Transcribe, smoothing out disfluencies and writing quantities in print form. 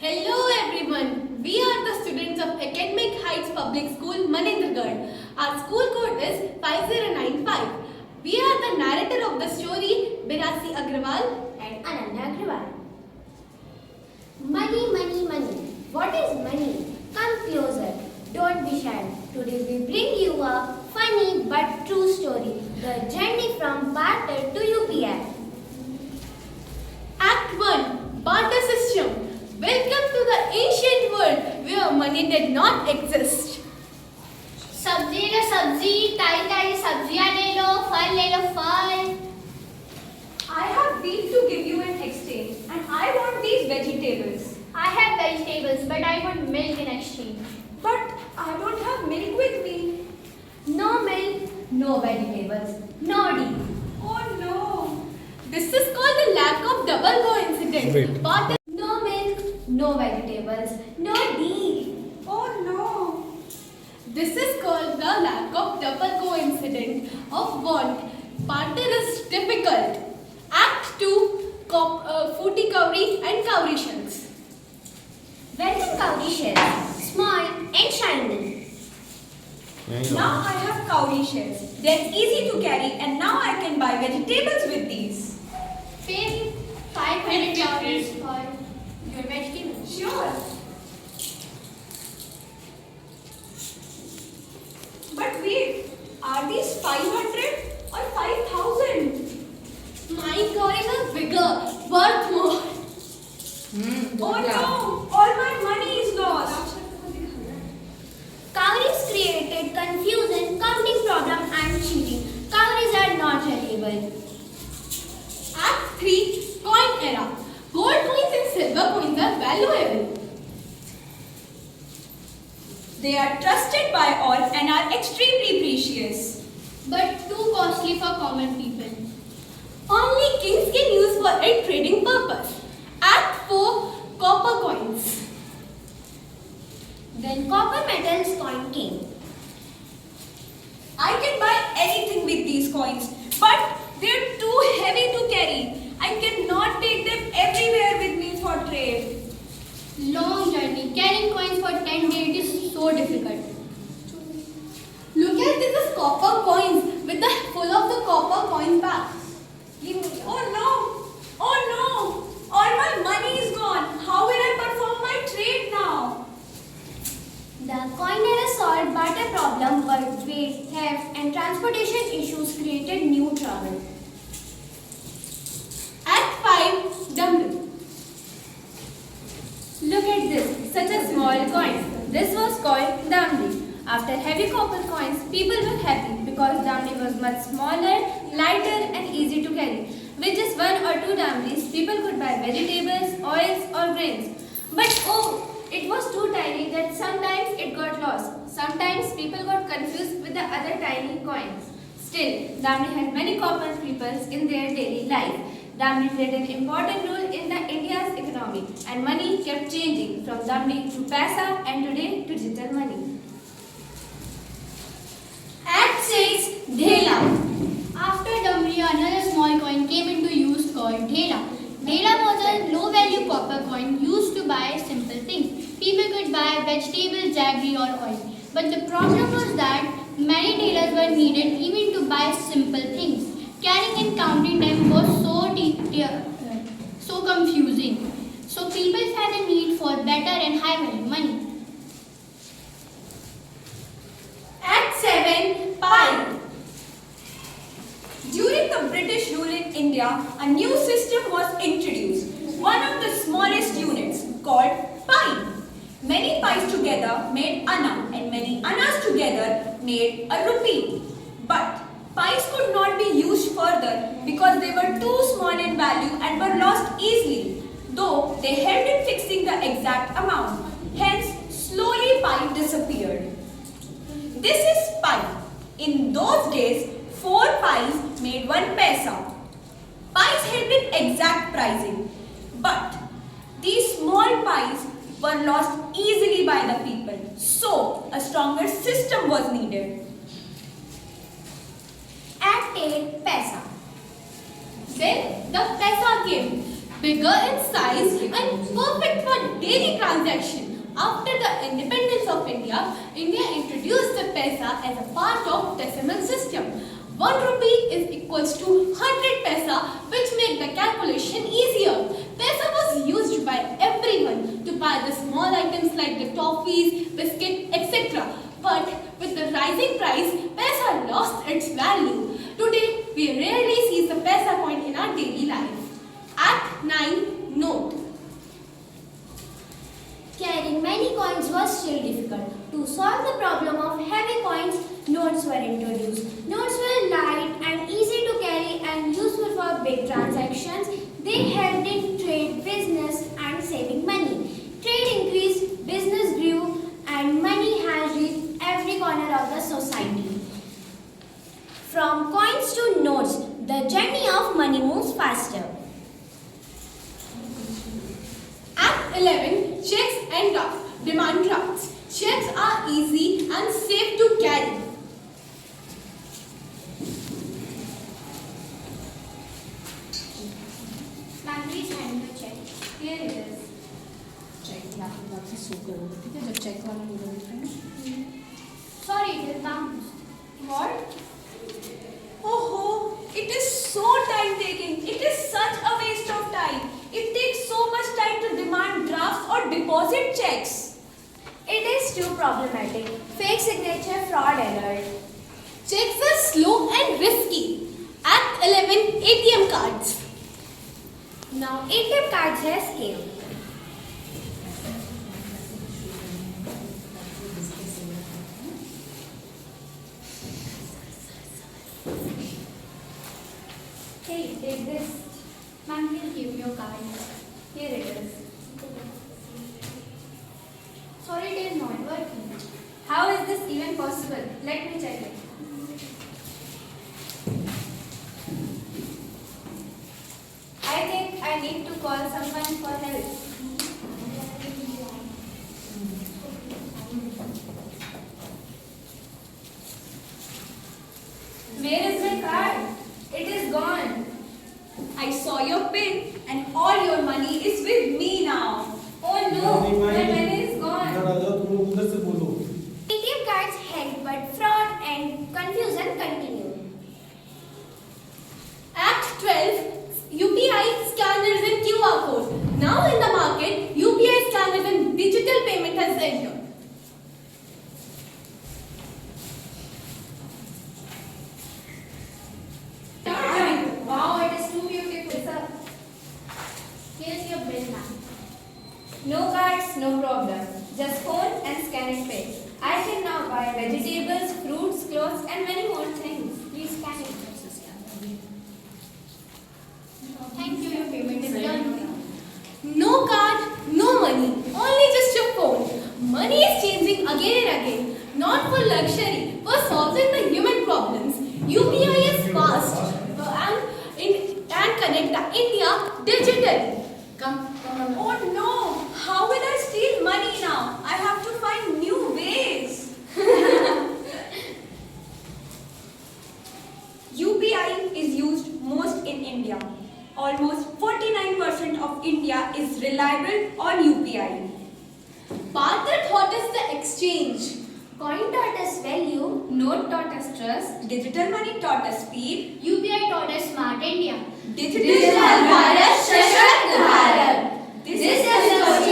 Hello everyone, we are the students of Academic Heights Public School, Manindragarh. Our school code is 5095. We are the narrator of the story, Birasi Agrawal and Ananya Agrawal. Money, money, money. What is money? Come closer. Don't be shy. Today we bring you a funny but true story. The journey from barter to UPI. Act 1, Barter System. Welcome to the ancient world where money did not exist. सब्जी ले सब्जी, ताई ताई सब्जियां ले लो फल. I have beef to give you in exchange and I want these vegetables. I have vegetables but I want milk in exchange. But I don't have milk with me. No milk, no vegetables, no deal. Oh no. This is called the lack of double coincidence. Wait. Barter No milk, no vegetables, no deal. Oh no. This is called the lack of double coincidence of want. Barter is difficult. Act 2, Footy Cowrie and Cowrie Shells. Welcome cowrie shells, small and shiny. Now I have cowrie shells. They're easy to carry and now I can buy vegetables with these. Pay 500 cowries for your vegetables. Sure. But wait, are these 500 or 5,000? My cowries are bigger, worth more. Oh no, all my money is lost. Cowries created confusion, counting problem and cheating. Cowries are not reliable. Act 3, Coin Era. Gold coins and silver coins are valuable. They are trusted by all and are extremely precious. But too costly for common people. Only kings can use for a trading purpose. Act 4, Copper Coins. Then copper metals coin came. I can buy anything with these coins, but they're too heavy to carry. I cannot take them everywhere with me for trade. Long journey, carrying coins for 10 days is so difficult. Look at this copper coins with the full of the copper coin packs. Give me. Oh no! Oh no! All my money is gone. How will I perform my trade now? The coin era solved barter problem, but weight, theft and transportation issues created new trouble. Act 5, Dumbbell. Look at this, such a small coin. This was called Damli. After heavy copper coins, people were happy because Damli was much smaller, lighter and easy to carry. With just 1 or 2 Damlis, people could buy vegetables, oils or grains. But oh, it was too tiny that sometimes it got lost. Sometimes people got confused with the other tiny coins. Still, Damli had many common peoples in their daily life. Damli played an important role in the India's economy and money kept changing from Damli to Paisa and today to digital money. Act 6, Dhela. After Damri, another small coin came into use called Dhela. Dhela was a low-value copper coin used to buy simple things. People could buy vegetables, jaggery or oil. But the problem was that many Dhelas were needed even to buy simple things. Carrying and counting them was so confusing. So people had a need for better and high-value money. Act 7, Pi. During the British rule in India, a new system was introduced. One of the smallest units called pi. Many pies together made anna and many annas together made a rupee. But pies could not be used further because they were too small in value and were lost easily, though they helped in fixing the exact amount. Hence, slowly pi disappeared. This is pi. In those days, 4 pies made 1 paisa. Pies helped in exact pricing. But these small pies were lost easily by the people. So, a stronger system was needed. Act 8, Paisa. Then the paisa came, bigger in size and perfect for daily After the independence of India, India introduced the paisa as a part of decimal system. 1 rupee is equals to 100 paisa, which make the calculation easier. Paisa was used by everyone to buy the small items like the toffees, biscuit, etc. But with the rising price, paisa lost its value. Today, we rarely see the paisa coin in our daily life. Act 9, Note. Carrying many coins was still difficult. To solve the problem of heavy coins, notes were introduced. Notes were light and easy to carry and useful for big transactions. They helped in trade, business and saving money. Trade increased, business grew and money has reached every corner of the society. From coins to notes, the journey of money moves faster. Act 11, Checks and Demand Drafts. Checks are easy and safe to carry. Ma'am, please hand the check. Here it is. Check यहाँ पे बाकी सो करो ठीक है जब check वाला होगा दिखाएंगे Sorry, it is bounced. What? Oh, it is so time taking. It is such a waste of time. It takes so much time to demand drafts or deposit checks. It is too problematic. Fake signature fraud alert. Checks are slow and risky. Act 11, ATM cards. Now ATM cards has came. Hey, take this. Ma'am, please give me your card. Here it is. Sorry, it is not working. How is this even possible? Let me check it. I think I need to call someone for help. Where is my card? It is gone. I saw your pin and all your money is with me now. Oh no, my money is gone. उधर से बोलो ATM cards help, but fraud and confusion continue. Act 12, UPI scanners and QR codes. Now in the market, UPI scanners and digital payment has entered. Wow, it is too beautiful, sir. Here is your bill, ma'am. No cards, no problem. Just phone and scan and pay. I can now buy vegetables, fruits, clothes and many more things. Please scan it. Thank you, your payment is done. No card, no money, only just your phone. Money is changing again and again, not for luxury, for solving the human problems. UPI is fast and connect the India digitally. come on Oh no! How will I steal money now? I have to find new ways. UPI is used most in India. Almost 49% of India is reliable on UPI. Barter taught us the exchange. Coin taught us value. Note taught us trust. Digital money taught us speed. UPI taught us Smart India. Digital Bharat Shasakt Bharat. This is the story